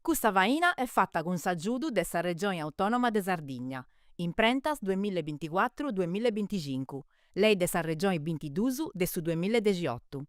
Questa vaina è fatta con s'aggiudu dessa Regione Autonoma de Sardigna, in prentas 2024-2025, lei dessa Regione 22 de su 2018.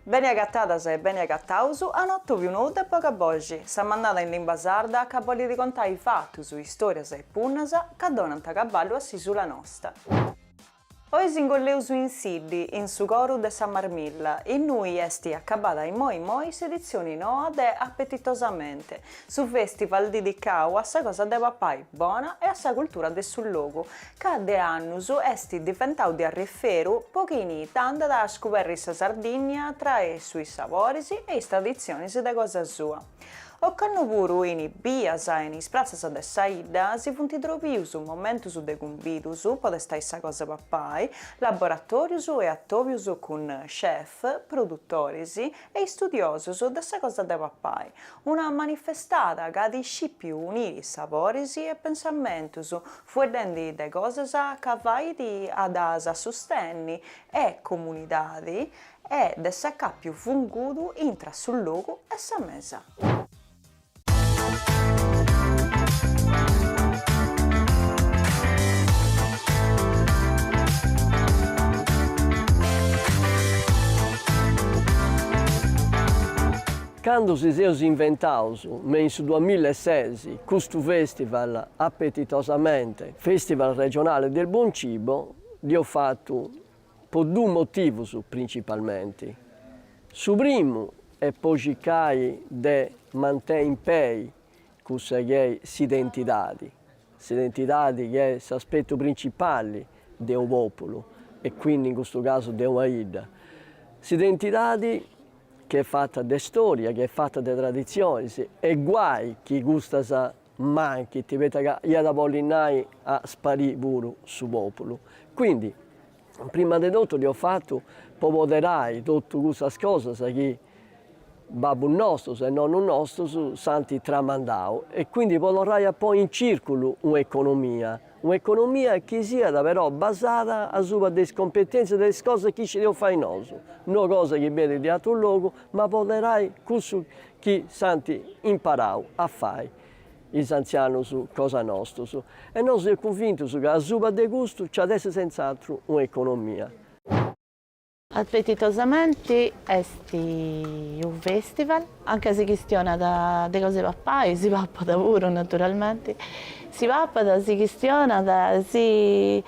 Bene agattadas e bene agattausu, a notto vi un'uda e poca bogi. Sa mandata in lingua sarda che vuole raccontare i fatti su storie e punnasa che donano cavallo a si sulla nostra. Poi si ingolleus in Siddi, in su coro de San Marmilla, e noi esti accabata in moi edizioni noa de Appetitosamente, su festival dedicato a sa cosa de papai buona e a sa cultura de sul logo, che de annus esti diventato di arriferu pochini tanta da scoperri sa Sardegna tra i suoi sapori e le tradizioni de cosa sua. O canno puru in bias e in prazzas de saida si funti trovius momentus de convidus, podestai sa cosa papai, laboratorius e attovius con chef, produttoris e studiosus de sa cosa de papai. Una manifestata che adisci più uniri saporis e pensamentus, fuedendi de cosas ca vaidi ad asa sostenni e comunidadi e de sa più fungudu intra sul logo e sa mesa. Quando si seus inventaus, in 2016, questo festival Appetitosamente, Festival regionale del buon cibo, li ho fatto per due motivi principalmente. Su primo è per cercare di mantenere in piedi questa identità che è l'aspetto principale del popolo e quindi in questo caso della Ida. L'identità che è fatta di storia, che è fatta di tradizioni, e guai chi gusta sa manchi, ti vede che io da volinai a sparire pure sul popolo. Quindi, prima di tutto, li ho fatto per moderare tutte queste cose che babbo nostro e nonno nostro santi tramandao e quindi vorrei poi in circolo un'economia che sia però basata sulle competenze delle cose che ci devo fare noi, non cose che vedi di altro luogo, ma vorrei questo che santi imparano a fare gli anziani su cosa nostra. E noi siamo convinti che a suba di gusto c'è adesso senz'altro un'economia. Appetitosamente è un festival, anche se questiona da cose papai, si pappa da puro naturalmente, si pappa da si questiona, si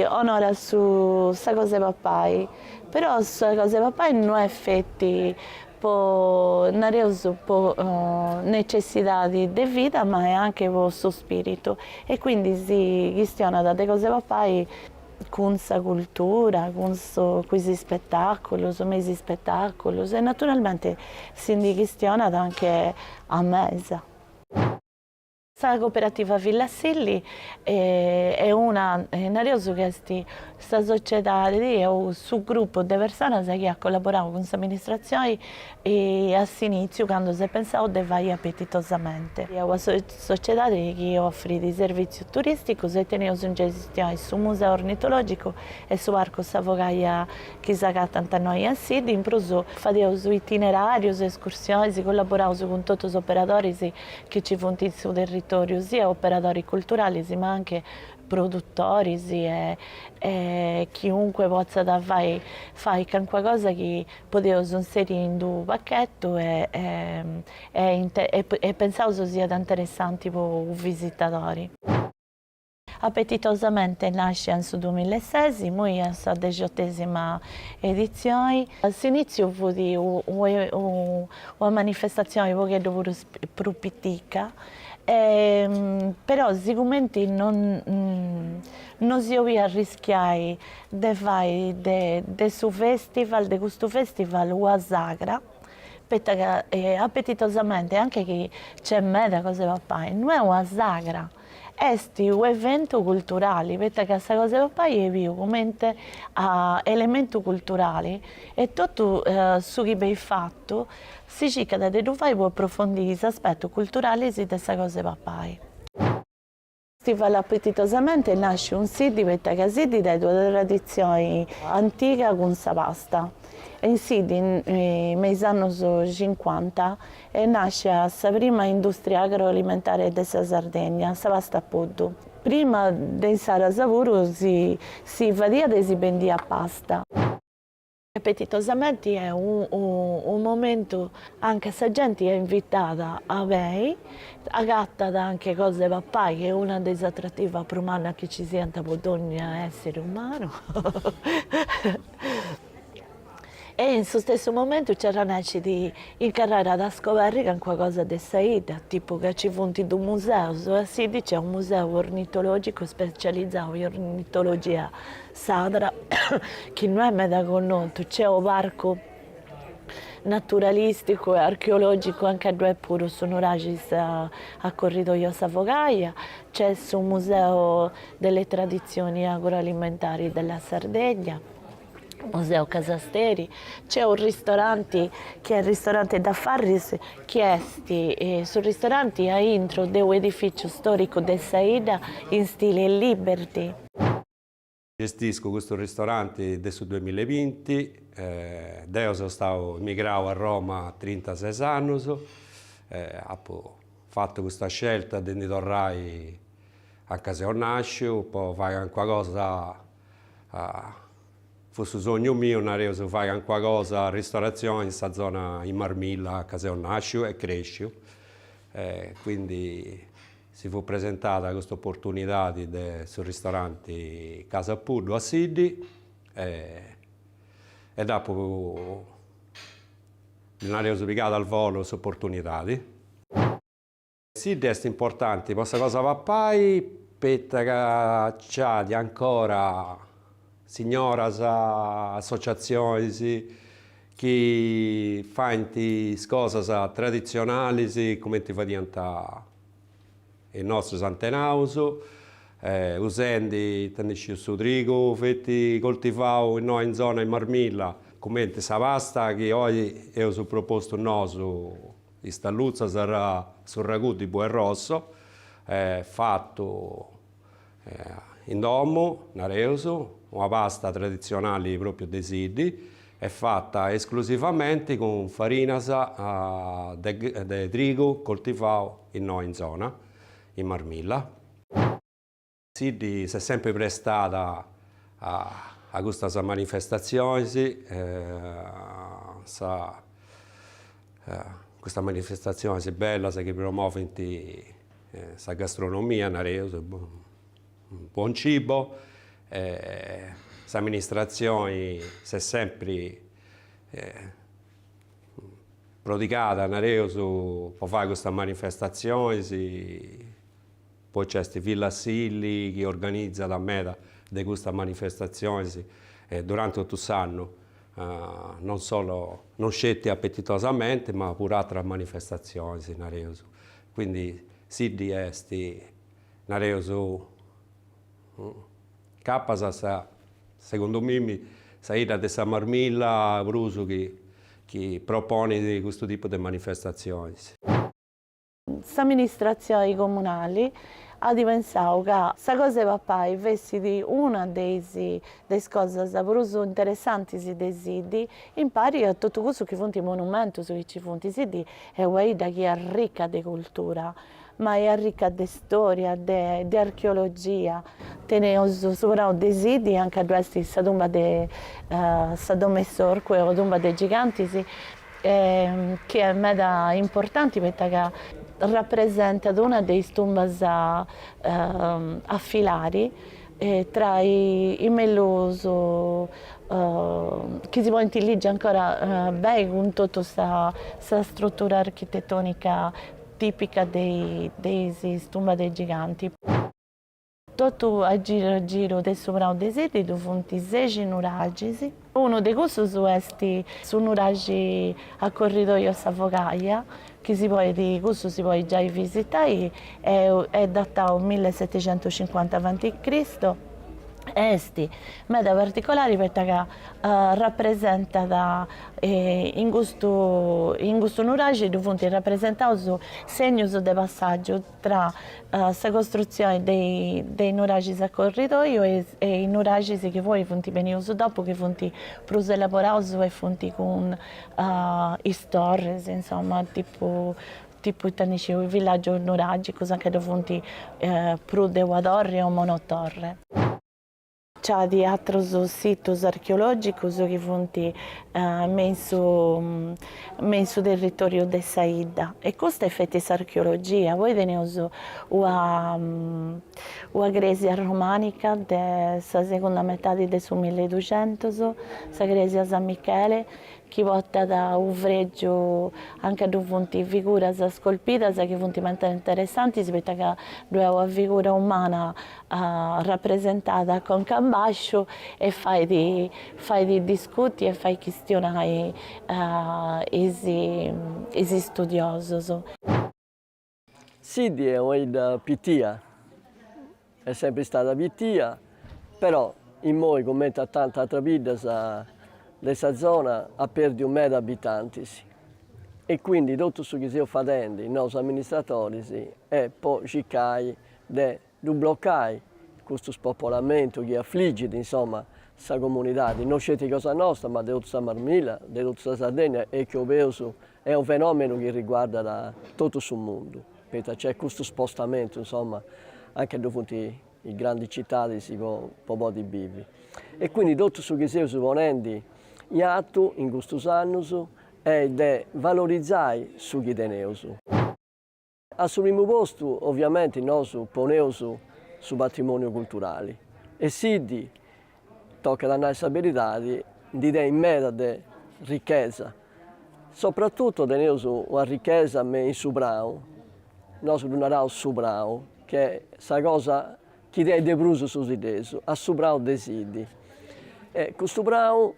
onora su queste cose papai, però queste cose papai non è fatti per necessità di vita, ma è anche per il suo spirito e quindi si questiona da cose papai con sa cultura, con questi spettacoli, mesi spettacoli e naturalmente si questiona anche a mesa. La cooperativa Villassilli è una questa società è un gruppo di persone che ha collaborato con l'amministrazione e all'inizio quando si pensava di fare appetitosamente. È una società che offre dei servizi turistici e teniamo in gestione sul museo ornitologico e sul parco Savocaia che si accatta a noi a Sidi. In più facciamo itinerari, escursioni, collaboravo con tutti gli operatori che ci fanno sul territorio, sia operatori culturali ma anche produttori e chiunque possa fare qualcosa che poteva inserire in un pacchetto e pensavo sia interessante per i visitatori. Appetitosamente nasce nel 2016, noi è la 18ª edizione. All'inizio fu una manifestazione un po' più piccola, però sicuramente non si può rischiare di fare di questo festival una sagra perché appetitosamente anche chi c'è meda cosa va fare, non è una sagra, è un evento culturale, perché questa cosa va fare è vivo come elemento culturale e tutto su che hai fatto si cerca di fare per approfondire l'aspetto culturale di questa cosa va fare. Festival appetitosamente nasce un sito perché sito è una tradizione antica con la pasta. In sito negli anni 50 nasce la prima industria agroalimentare della Sardegna, la pasta a puddu. Prima di iniziare a lavoro si vadia e si vendia pasta. Appetitosamente è un momento anche se la gente è invitata a bere, agatta anche cose pappai, che è una delle attrattive per umana che ci senta per ogni essere umano. E in questo stesso momento c'era necessità di incarrare da scoprire che qualcosa di saida, tipo che ci fonti di un museo, sì, c'è un museo ornitologico specializzato in ornitologia sadra, che non è meda conosciuto, c'è un parco naturalistico e archeologico anche a due pure sono ragis a Corridoio Savogaia, c'è un museo delle tradizioni agroalimentari della Sardegna, Museo Casasteri, c'è un ristorante che è il ristorante da Farris Chiesti e sul ristorante è intro di un edificio storico del Saida in stile Liberty. Gestisco questo ristorante adesso 2020, io sono stato emigrato a Roma a 36 anni, ho fatto questa scelta di tornare a casa nascio, poi fare qualcosa fosse un sogno mio, non avevo fare qualcosa a ristorazione in questa zona in Marmilla, a casa nascio e crescio. Quindi si fu presentata questa opportunità sul ristorante Casa Puddu a Siddi e dopo non avevo ubicato al volo questa opportunità. Siddi è importante, questa cosa va poi perché c'è ancora signoras, associazioni che fanno cose tradizionali come ti fa diventare i nostri antenati, usando il trigo, coltivato in zona in Marmilla, come la pasta che oggi io ho proposto in Stalluzza sarà sul ragù di bue rosso, fatto in domo, una pasta tradizionale proprio dei Siddi, è fatta esclusivamente con farina di trigo coltivato in zona, in Marmilla. Siddi si è sempre prestata a queste manifestazioni, questa manifestazione è bella, che promuove la gastronomia, buon cibo. L'amministrazione si è sempre prodigata per fare queste manifestazioni. Poi c'è Villa Silli che organizza la meta di queste manifestazioni durante tutto l'anno, non scelte appetitosamente, ma pure altre manifestazioni. Quindi Siddi è Capasa, secondo me, saida di San Marmilla, Bruso, che propone questo tipo di manifestazioni. L'amministrazione comunale ha pensato che questa cosa va poi vesti di una delle cose più interessanti dei siti, impari a tutto questo che fanno i monumenti, che ci fanno i siti, è una che è ricca di cultura, ma è ricca di storia, di archeologia. Teniamo sopra dei siti anche a questa tomba di Sadome Sorque o tomba dei giganti, che è meda importante perché rappresenta una delle tombe affilari tra i meloso che si può intelligere ancora bene con tutta questa struttura architettonica tipica dei tomba dei giganti. Tutto a giro del sovrao desidi, dove 6 nuraggi. Uno di questi sono nuraggi a corridoio Savogaia, che questo si può già visitare, è datato 1750 a.C. Esti, meda particolare perché rappresenta in questo nuraggi dove rappresentato segni di passaggio tra la costruzione dei nuraggi a corridoio e i nuraggi che poi sono venuti dopo, che sono più elaborati e sono con storie, insomma, tipo il villaggio nuraggi, anche dove più de torre o monotorre. C'è di altri siti archeologici che sono sul territorio di Saida. E questa è archeologia. Voi tenete una gresia romanica della seconda metà del 1200, la gresia San Michele, che porta da un fregio anche dove figure scolpite che sono molto interessanti, perché è una figura umana rappresentata con cambascio e fai di discuti e fai questionare i studiosi. Sidi è una pittia, è sempre stata pittia, però in noi, come a tante altre vite, questa zona ha perduto 1.000 abitanti. E quindi tutto ciò che stiamo facendo, i nostri amministratori, è poi cercare di bloccare questo spopolamento che affligge, insomma, questa comunità. Non c'è cosa nostra, ma di tutta la Marmilla, di tutta la Sardegna, e che è un fenomeno che riguarda tutto il mondo. C'è questo spostamento, insomma, anche dove le grandi città si può vivere. E quindi tutto ciò che stiamo ponendo in atto in questi anni è di valorizzare su chi tenevo. Al primo posto, ovviamente, noi poniamo sul patrimonio culturale e si tocca la nostra abilità di dare in mezzo di ricchezza. Soprattutto teniamo una ricchezza in Subrao, noi non Subrao, che è la cosa che è di più su questo, a Subrao dei Sidi. E questo bravo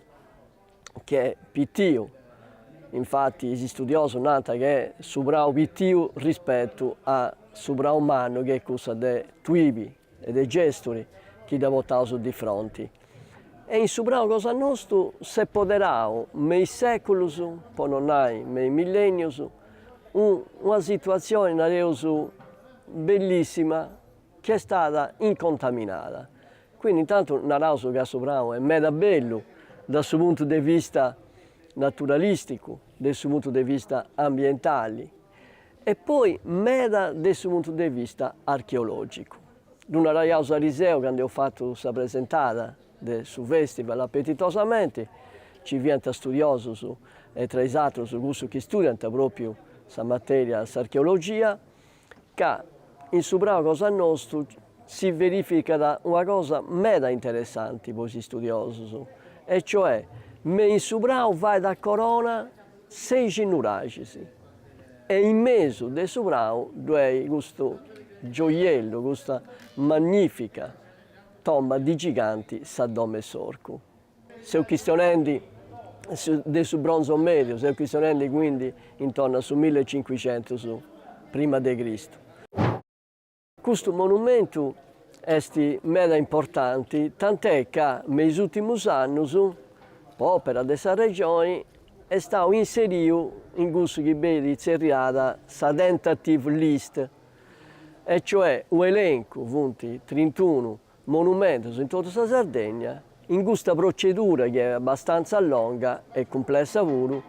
che è pittio, infatti gli studiosi hanno detto che è Subrao pittio rispetto a Subrao umano, che è cosa dei tuibi e dei gestori che da votare di fronte. E in Subrao cosa nostro si è poderato, nei secoli, poi non hai, nei millenni, una situazione bellissima che è stata incontaminata. Quindi intanto narravo che a Subrao è meda bello dal suo punto di vista naturalistico, dal suo punto di vista ambientale e poi meda dal suo punto di vista archeologico. Una ragazza a Riseo, quando ho fatto questa presentata sul festival appetitosamente, ci viene studiosi e tra i altri su questo che studiano proprio questa materia, l'archeologia, che in Subrao cosa nostro si verifica una cosa meda interessante per gli studiosi, e cioè in Subrao vai da Corona 6 nuraggi e in mezzo del Subrao c'è questo gioiello, questa magnifica tomba di giganti Saddome e Sorco. Se questionando del bronzo medio, se questionando quindi intorno al 1500 prima di Cristo. Questo monumento è meda importante, tant'è che negli ultimi anni l'opera di questa regione è stato inserito in questo che viene seriata la tentative list, e cioè un elenco di 31 monumenti in tutta la Sardegna, in questa procedura che è abbastanza lunga e complessa pure,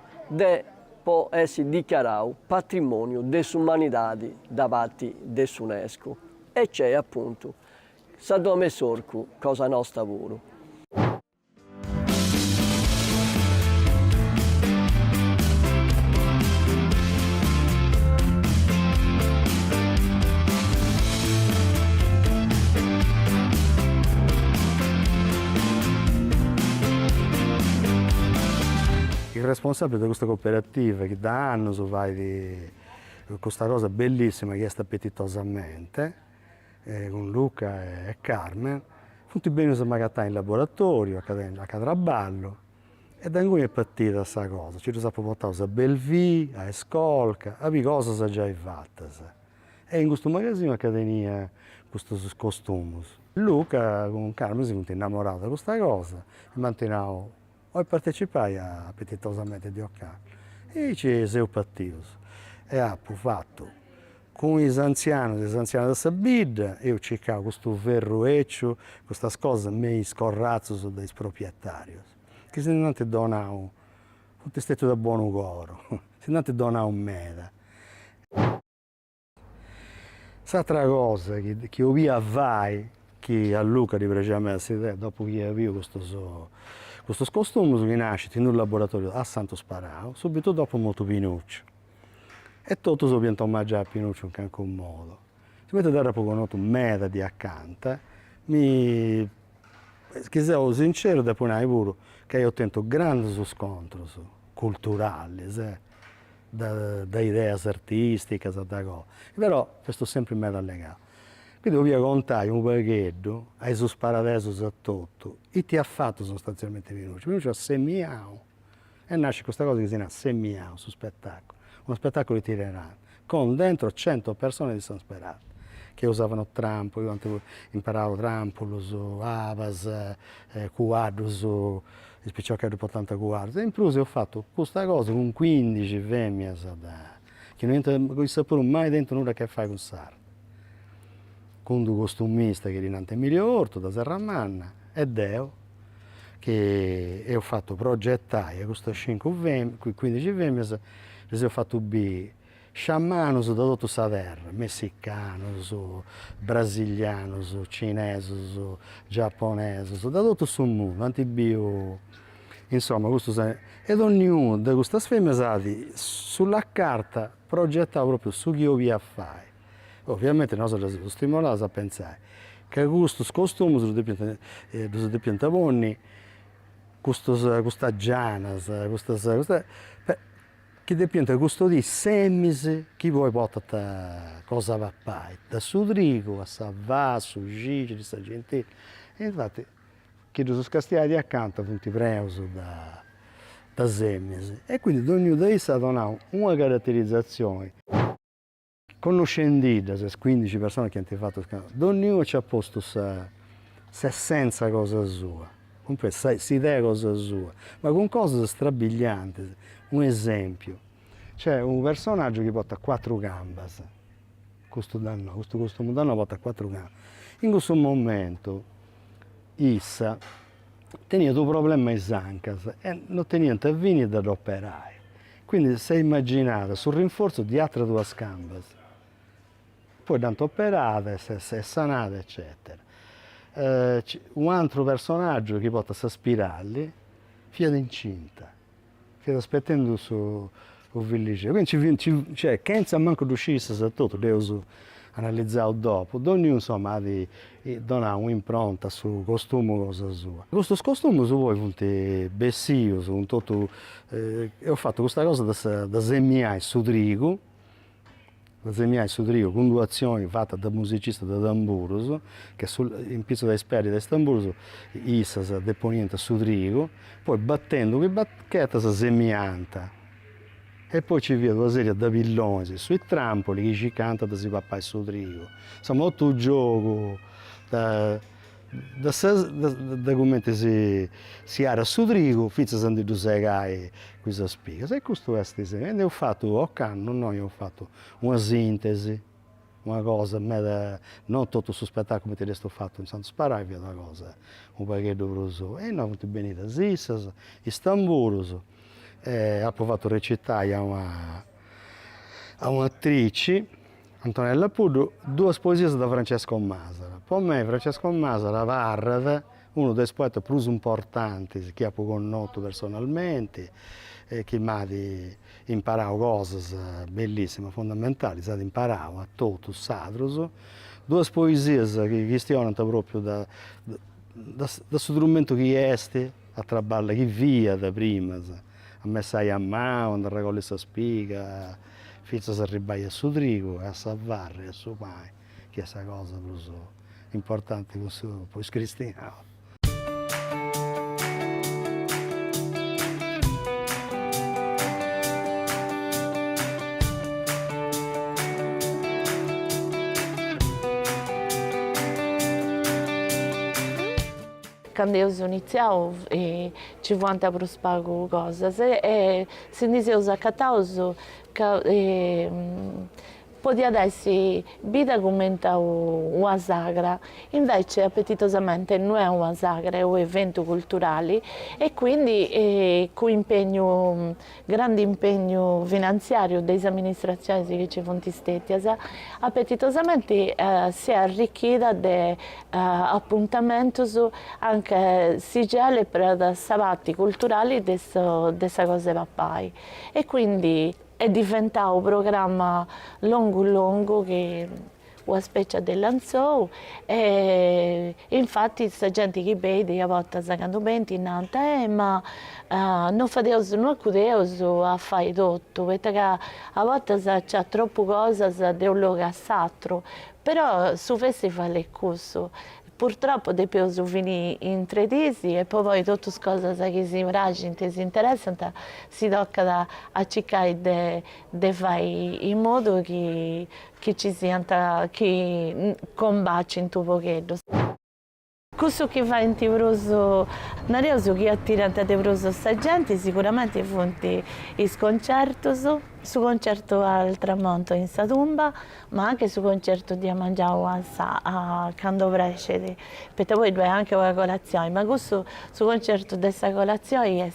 può essere dichiarato patrimonio dell'umanità da parte dell'UNESCO. E c'è appunto Saddome e Sorco, cosa nostra pure. Il responsabile di questa cooperativa che da anni fa di questa cosa bellissima che è appetitosamente, con Luca e Carmen, tutti bene siamo in laboratorio, a Catraballo, e da cui è partita questa cosa. Ci siamo portati a Bellevue, a Escolca, a vedere cosa già fatte. E in questo magazzino che tenia questi costumi. Luca con Carmen si è innamorato di questa cosa e manteniamo a partecipare appetitosamente di Occam. E ci siamo partiti. E abbiamo fatto con gli anziani della Sabida, io cercavo questo verrueccio, queste cose meglio scorrazzo dai proprietari, che se non ti donano, non ti stai da buon coro, se non ti donano meda. L'altra cosa che io vi vai, che a Luca di praticamente, dopo che io avevo questo costume che nasce in un laboratorio a Santo Sparao, subito dopo molto Pinuccio. E tutti si piantano mangiare a Pinuccio in qualche modo. Si mette a dare poco meta di accanto, che sia sincero, dopo un anno che io ho tento grandi scontri culturali, da idee artistiche, da cose. Però questo sempre meta legato. Quindi io contai un paghetto, hai sparato a tutto, e ti ha fatto sostanzialmente Pinuccio. Pinuccio ha semmiato, e nasce questa cosa che si chiama semmiato su spettacolo. Uno spettacolo itinerante, con dentro 100 persone di San Sperato, che usavano trampo, io imparavo trampolos, avas, quadros, il spicciocco era importante quadros. E in più ho fatto questa cosa con 15 femmine, che non sapevo mai dentro nulla che fare con sardo. Con due costumisti che erano Emilio Orto, da Serramanna, e Deo, che ho fatto progettare queste 15 femmine, le ho fatto bi sciamanos da tutta la terra, messicanos, brasilianos, cineses, giapponeses, da tutto il mondo, antibio, insomma, ed ognuno di queste femmine sulla carta progettava proprio su chi io vi a fare. Ovviamente noi siamo stimolati a pensare che questi costumi sono di piantavoni, queste gianas, che dipende questo di semis che voi portate cosa va pai, da Sudrigo a Savà, su Gigi, di sta gente. E infatti, che sono scastiati accanto appunto i preus da semis. E quindi ognuno di essi ha donato una caratterizzazione. Conoscendo le 15 persone che hanno fatto il canale, ognuno ci ha posto senza cosa sua, si idea cosa sua, ma con cose strabilianti. Un esempio, c'è un personaggio che porta 4 gambe, questo costume danno porta 4 gambe. In questo momento, Issa tenia due problemi ai zancas e non tenia vini da operare. Quindi si è immaginata sul rinforzo di altre 2 gambe. Poi tanto operate, si è sanata, eccetera. Un altro personaggio che porta a spiralli, fiat incinta. Che aspettando su villaggio. Quindi cioè, che non manco d'uscire da tutto, devo analizzare dopo. Ognuno insomma ha di donare un'impronta su costume cosa sua. Questo costume su voi sono bessio, sono tutto. Ho fatto questa cosa da semmiare su trigo. Da semmiare su trigo con 2 azioni fatte da musicista da tamburos, che in pizzo da esperti da tamburos, issas deponiente su trigo, poi battendo quei bacchette semmianta. E poi ci vede una serie di villoni sui trampoli che ci canta da si papà su trigo. Insomma, tutto il gioco da come si era su trigo, fino a quando si segai questa spiega. E questo è l'esempio. E ho fatto, a canno, noi ho fatto una sintesi, una cosa, non tutto su spettacolo come ti ho fatto in Santo Sparai, via una cosa, un pacchetto broso. E noi abbiamo venuto a Zissas, Istanbulos, ho provato a recitare a un'attrice, Antonella Puddu, 2 poesie da Francesco Masara. Per me Francesco Masara va uno dei poeti più importanti che ho conosciuto personalmente, che mi ha imparato cose bellissime, fondamentali, ha imparato a tutti, sadros. 2 poesie che stionano proprio da strumento che è, a traballa che via da prima, a messare a mano, a raccogliere la spiga, fino a arrivare a su trigo, a salvare, a su pane, che è questa cosa più importante che poi cristiano. Quando io iniziavo ci fu per spago cose e si diceva che poteva essere vita come una sagra, invece appetitosamente non è una sagra, è un evento culturale e quindi con impegno, grande impegno finanziario delle amministrazioni che ci sono state, appetitosamente si è arricchita di appuntamenti anche sigilli per sabati culturali di questa cosa pappai e quindi è diventato un programma lungo che una specie di lanzò e infatti questa gente che vede a volte quando venti innanzi ma non accudevano a fare tutto perché a volte c'è troppo cose di un luogo assatro però su festival è così. Purtroppo depois finì in 3 mesi e poi tutte le cose che si imragano e si interessano si tocca a cercare di fare in modo che ci sia che combacia in tuo pochetto. Questo che fa in Tibroso, non è che attira a Tibroso sta gente, sicuramente fonti i concerti, su concerto al tramonto in Satumba, ma anche su concerto di Amangiao a Cando Brescedi, perché poi è anche una colazione, ma questo su concerto di questa colazione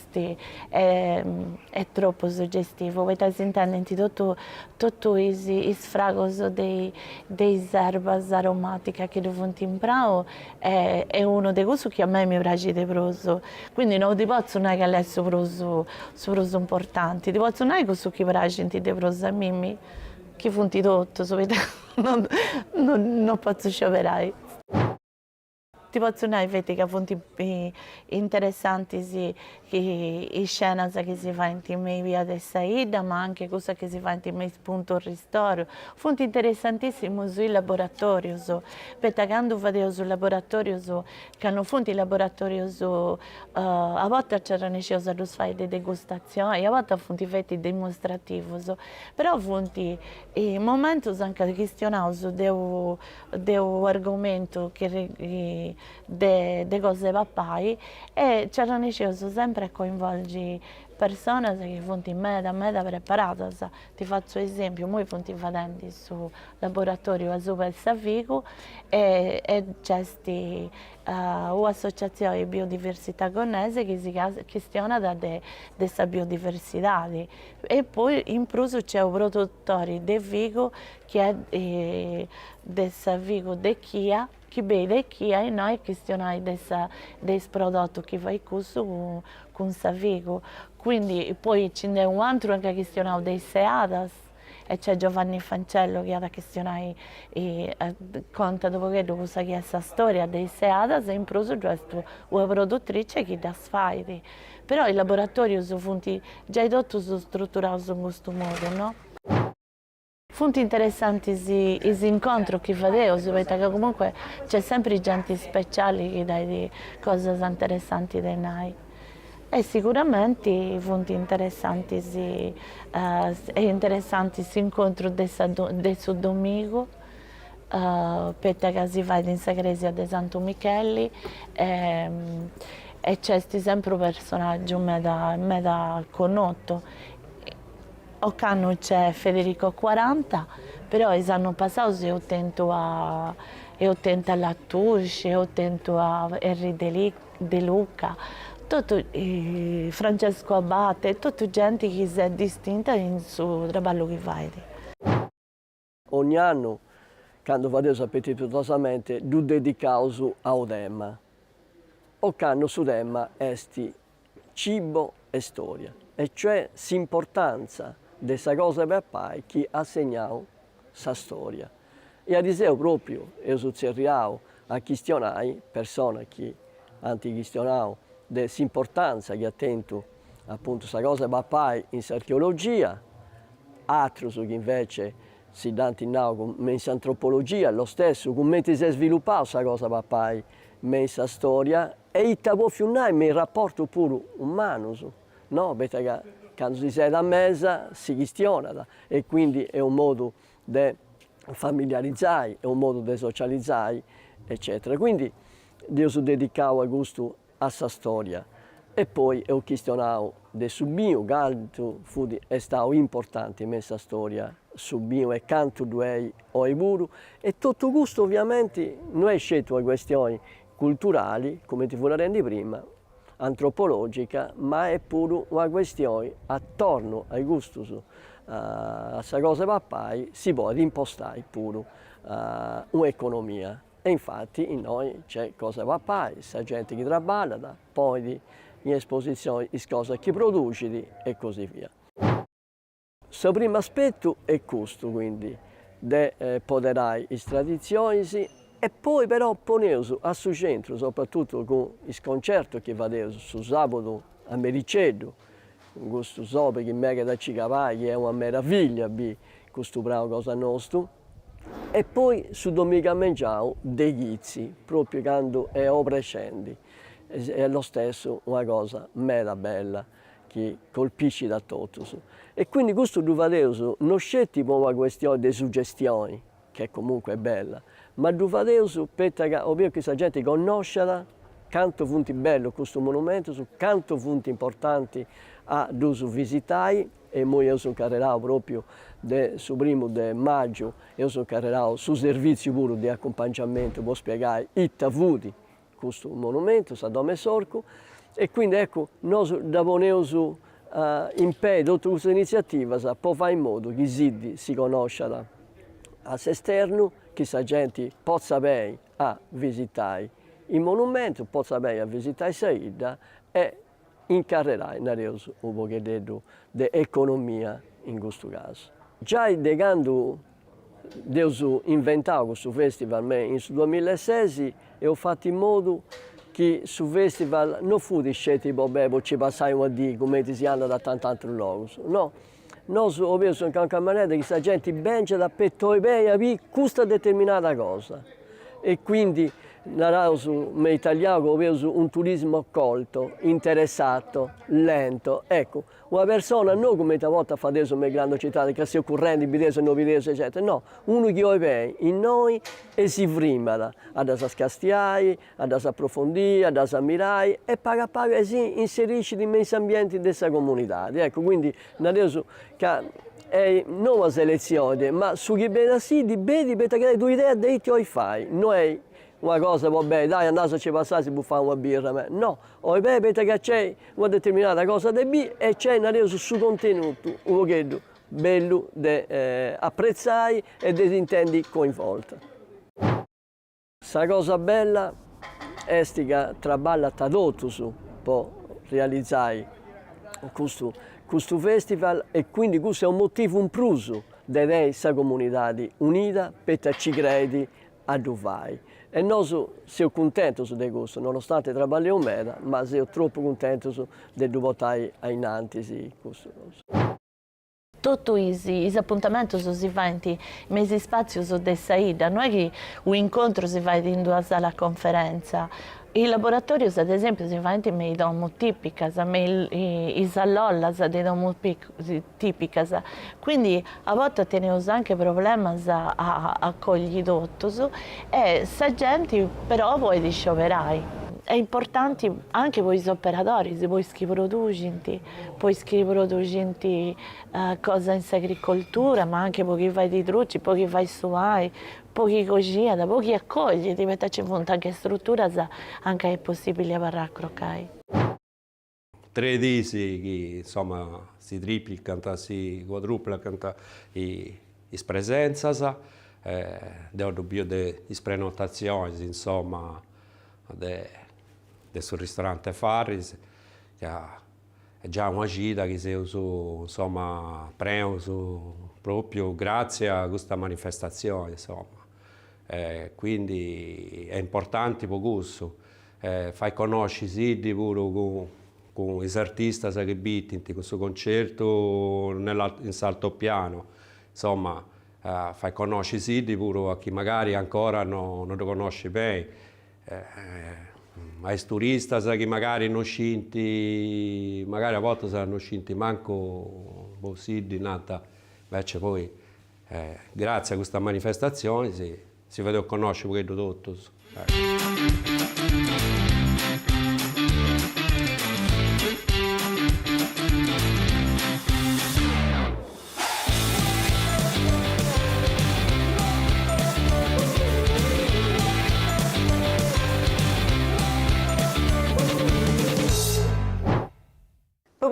è troppo suggestivo, perché si intende tutto il sfragoso dei erbas aromatiche che devono in bravo è uno dei cose che a me mi piace di proso, quindi non ti posso non è che è su proso importante, ti posso non è questo che piace di proso a Mimmi, che funti tutto, non posso scioperai. Ti posso dire che fonti interessanti le scene che si fanno in via del Saida, ma anche cose che si fanno in spunto ristoro. Fonti interessantissime sui laboratori, perché quando vedevo sul laboratorio, che hanno fonti laboratori, a volte c'era necessario di fare delle degustazioni, a volte fonti fatti dimostrativi, però fonti momenti anche questionati di un argomento che de cose pappai e c'era necessario sempre coinvolgere persone che sono meda preparate. Ti faccio esempio, noi stiamo facendo sul laboratorio a Super Savico e c'è un'associazione di biodiversità gonnese che si questiona di questa biodiversità e poi in plus c'è un produttore di Vigo che è del Savico di Chia che vede Chia e noi questioniamo dei prodotti che va con Savico. Quindi poi c'è un altro che questiona dei Seadas e c'è Giovanni Fancello che ha questione conta dopo che cosa è questa storia dei Seadas e in proso questo una produttrice che dà sfide. Però i laboratori sono già tutto strutturato in questo modo, no? Fonti interessanti gli incontri che facevo, perché comunque c'è sempre gente speciale che dà cose interessanti da noi. E sicuramente fonti interessanti si incontro del domingo, perché si va in Sagresia di Santo Michele e c'è sempre un personaggio meda conosciuto. Occano c'è Federico 40, però l'anno passato io tento a Lattuce, io tento a Henri De Luca, Francesco Abate, tutta gente che si è distinta in suo lavoro che fa. Ogni anno, quando vado appetitosamente, du dedicauso a Odemma. Occano su Odemma è cibo e storia, e cioè l'importanza di questa cosa per pai che ha segnato questa storia. E ad esempio proprio, io sono cercato a questionare persone che hanno questionato dell'importanza che ha tenuto appunto questa cosa per pai in archeologia, altri che invece si dà in mensa antropologia, lo stesso, come si è sviluppato questa cosa papai, mensa storia, e il può fiunnare in rapporto pure umano, no? Perché quando si siede a mesa si questiona, e quindi è un modo di familiarizzare, è un modo di socializzare, eccetera. Quindi io sono dedicato a gusto a questa storia. E poi ho questionato del subbio, che è stato importante in questa storia, subbio e canto due oiburu, e tutto questo ovviamente non è scelto a questioni culturali, come ti volevo rendere prima, antropologica, ma è pure una questione attorno ai gusti a questa cosa papai si può impostare pure un'economia. E infatti in noi c'è cosa papai, c'è gente che lavora, poi in esposizione le cose che produce e così via. Il primo aspetto è questo, quindi, di poderare le tradizioni e poi però ponersi al suo centro, soprattutto con il concerto che va su sabato a Mericedo, con questo sopra che mega da Cicavai, che è una meraviglia, questo bravo cosa nostro, e poi su domenica mangiamo dei ghizzi, proprio quando è opera scendi. È lo stesso una cosa mera bella che colpisce da tutto. E quindi questo Duvadeus non sceglie una questione di suggestioni, che comunque è bella, ma Duvadeus perché ovvio che questa gente conoscerà quanto funti bello questo monumento, quanto funti importanti a visitare, e io sono carrerato proprio sul primo di maggio, io sono carrerato sul servizio pure di accompagnamento per spiegare i tavuti questo monumento, Sadome Sorco, e quindi ecco, noi abbiamo in piedi tutta questa iniziativa per fare in modo che si conoscano all'esterno, che la gente possa sapere a visitare il monumento, possa sapere a visitare Saida e incarrerare un pochettino di economia in questo caso. Già quando ho inventato questo festival nel 2006 e ho fatto in modo che questo festival non fu di scelte per ci passare a dire come si anda da tanti altri luoghi. No, noi abbiamo in qualche maniera che la gente benja da per questa determinata cosa. E quindi in italiano abbiamo un turismo accolto, interessato, lento. Ecco, una persona non come una volta fa adesso nelle grandi città, che si occorrente, bidese, non bidese, eccetera. No, uno che vive in noi e si frima ad scastiare, ad approfondire, ad ammirare e paga e si inserisce in questi ambienti della comunità. Ecco, quindi adesso è non una selezione, ma su chi bene si di bene perché tu idea di ti fai, non è una cosa, vabbè, dai, andate a ci passare, si può fare una birra, no, perché c'è una determinata cosa di B e c'è adesso su contenuto, un pochetto bello da apprezzare e da intendi coinvolta. La cosa bella è che lavora tradotto per realizzare questo festival e quindi questo è un motivo in plus di questa comunità unita per ci credi a dove. E noi siamo contenti di questo, nonostante lavoriamo meno, ma siamo troppo contenti di votare in avanti questo. Tutti gli appuntamenti si fanno nei spazi di Saida, non è che un incontro si fa in una sala conferenza. I laboratori, ad esempio, si fanno in domo tipiche, in sallolla di domo tipiche, quindi a volte teniamo anche problemi a accogliere tutto e la gente però poi di scioperai. È importante anche voi gli operatori, se voi che producono cose in agricoltura, ma anche poi chi fa i trucci, poi chi fa i suoi, poi chi cucina, poi chi accoglie, diventa ci sono anche strutture anche è possibile per accroccare. 3 disi che insomma si triplicano, si quadruplicano le presenze, devo dire le prenotazioni, insomma, sul ristorante Farris, che è già una gita che si insomma, preso proprio grazie a questa manifestazione, insomma. Quindi è importante per questo, fai conoscere pure con gli artisti che bittinti questo concerto in salto piano, insomma, fai conoscere i siti pure a chi magari ancora non lo conosce bene. Ai turisti che magari non scinti, magari a volte saranno scinti manco siti nata, invece poi grazie a questa manifestazione si vede a conoscere tutto.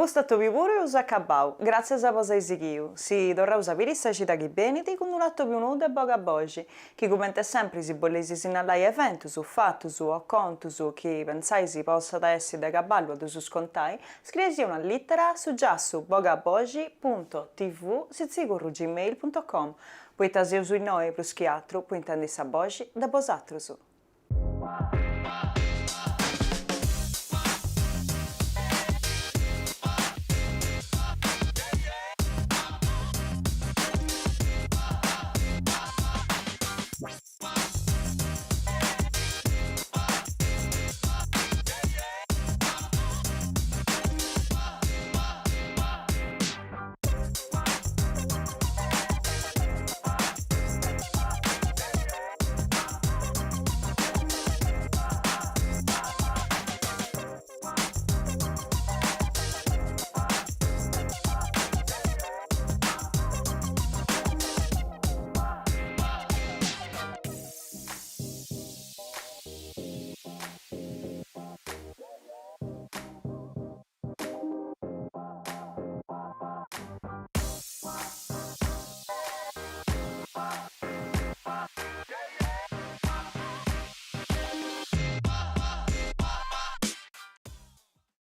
Questo è pure usa cabau, grazie a voi seguiu. Si dovrà sapere se ci dà bene con un atto più nudo e boga bogi, che come sempre si volesse segnalare eventi su fatti su o conti su che pensai si possa essere da caballo ad su scontai, scrivete una lettera su già su bogabogi.tv@gmail.com. Poi taseu sui noi plus che altro, poi intendi sa bogi da bosatro su.